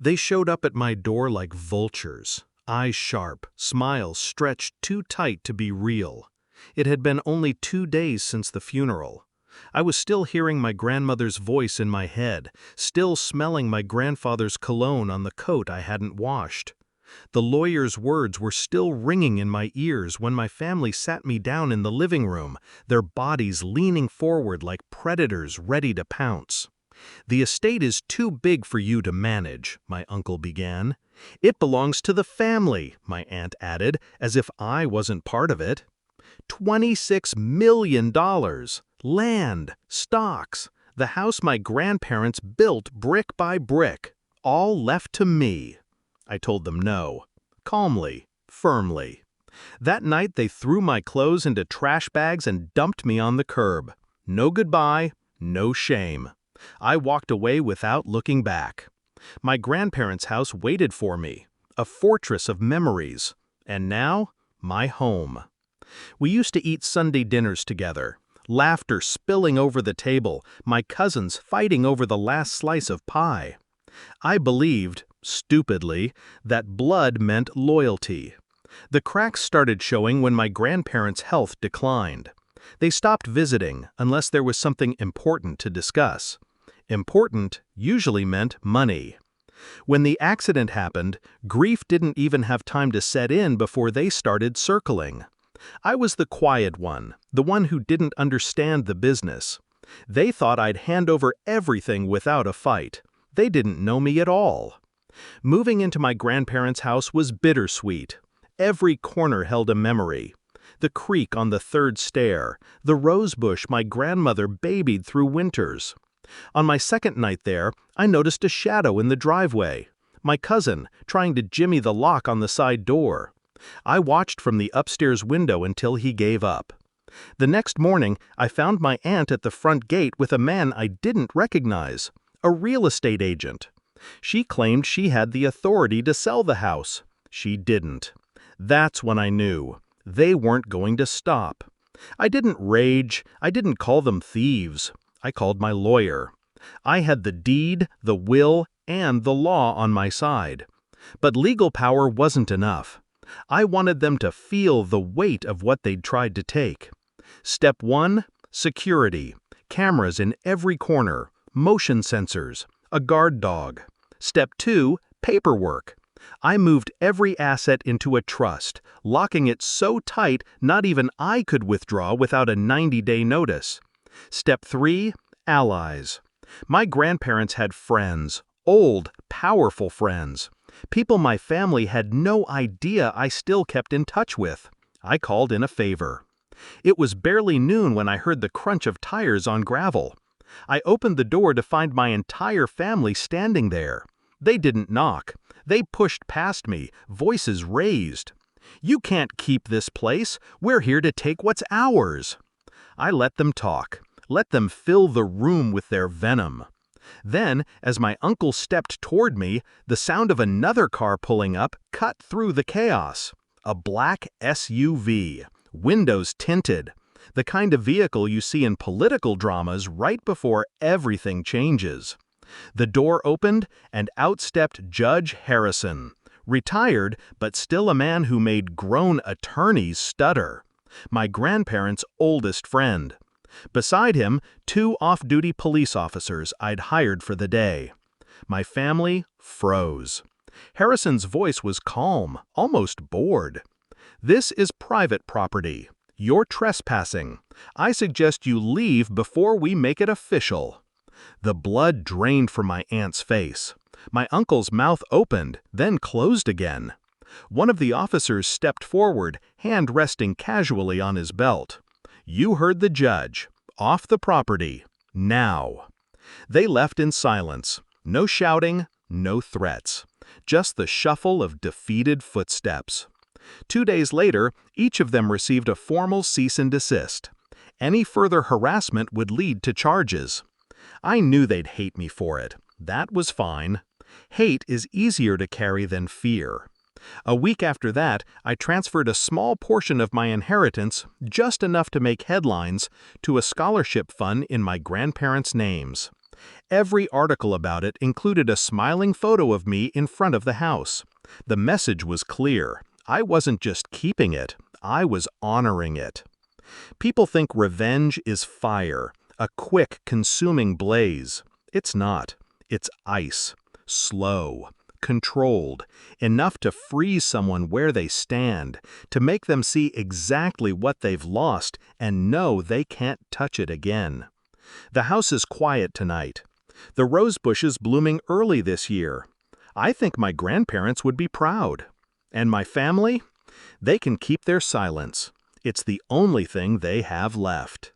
They showed up at my door like vultures, eyes sharp, smiles stretched too tight to be real. It had been only 2 days since the funeral. I was still hearing my grandmother's voice in my head, still smelling my grandfather's cologne on the coat I hadn't washed. The lawyer's words were still ringing in my ears when my family sat me down in the living room, their bodies leaning forward like predators ready to pounce. "The estate is too big for you to manage," my uncle began. "It belongs to the family," my aunt added, as if I wasn't part of it. $26 million. Land, stocks, the house my grandparents built brick by brick, all left to me. I told them no, calmly, firmly. That night they threw my clothes into trash bags and dumped me on the curb. No goodbye, no shame. I walked away without looking back. My grandparents' house waited for me, a fortress of memories, and now, my home. We used to eat Sunday dinners together, laughter spilling over the table, my cousins fighting over the last slice of pie. I believed, stupidly, that blood meant loyalty. The cracks started showing when my grandparents' health declined. They stopped visiting unless there was something important to discuss. Important usually meant money. When the accident happened, grief didn't even have time to set in before they started circling. I was the quiet one, the one who didn't understand the business. They thought I'd hand over everything without a fight. They didn't know me at all. Moving into my grandparents' house was bittersweet. Every corner held a memory. The creak on the third stair, the rose bush my grandmother babied through winters. On my second night there, I noticed a shadow in the driveway. My cousin, trying to jimmy the lock on the side door. I watched from the upstairs window until he gave up. The next morning, I found my aunt at the front gate with a man I didn't recognize, a real estate agent. She claimed she had the authority to sell the house. She didn't. That's when I knew. They weren't going to stop. I didn't rage. I didn't call them thieves. I called my lawyer. I had the deed, the will, and the law on my side. But legal power wasn't enough. I wanted them to feel the weight of what they'd tried to take. Step 1, security. Cameras in every corner, motion sensors, a guard dog. Step 2, paperwork. I moved every asset into a trust, locking it so tight not even I could withdraw without a 90-day notice. Step 3, allies. My grandparents had friends, old, powerful friends. People my family had no idea I still kept in touch with. I called in a favor. It was barely noon when I heard the crunch of tires on gravel. I opened the door to find my entire family standing there. They didn't knock. They pushed past me, voices raised. "You can't keep this place. We're here to take what's ours." I let them talk. Let them fill the room with their venom. Then, as my uncle stepped toward me, the sound of another car pulling up cut through the chaos. A black SUV, windows tinted. The kind of vehicle you see in political dramas right before everything changes. The door opened, and out stepped Judge Harrison. Retired, but still a man who made grown attorneys stutter. My grandparents' oldest friend. Beside him, 2 off-duty police officers I'd hired for the day. My family froze. Harrison's voice was calm, almost bored. "This is private property. You're trespassing. I suggest you leave before we make it official." The blood drained from my aunt's face. My uncle's mouth opened, then closed again. One of the officers stepped forward, hand resting casually on his belt. "You heard the judge. Off the property. Now." They left in silence. No shouting, no threats. Just the shuffle of defeated footsteps. 2 days later, each of them received a formal cease and desist. Any further harassment would lead to charges. I knew they'd hate me for it. That was fine. Hate is easier to carry than fear. A week after that, I transferred a small portion of my inheritance, just enough to make headlines, to a scholarship fund in my grandparents' names. Every article about it included a smiling photo of me in front of the house. The message was clear. I wasn't just keeping it, I was honoring it. People think revenge is fire, a quick, consuming blaze. It's not. It's ice. Slow. Controlled. Enough to freeze someone where they stand, to make them see exactly what they've lost and know they can't touch it again. The house is quiet tonight. The rose bush is blooming early this year. I think my grandparents would be proud. And my family? They can keep their silence. It's the only thing they have left.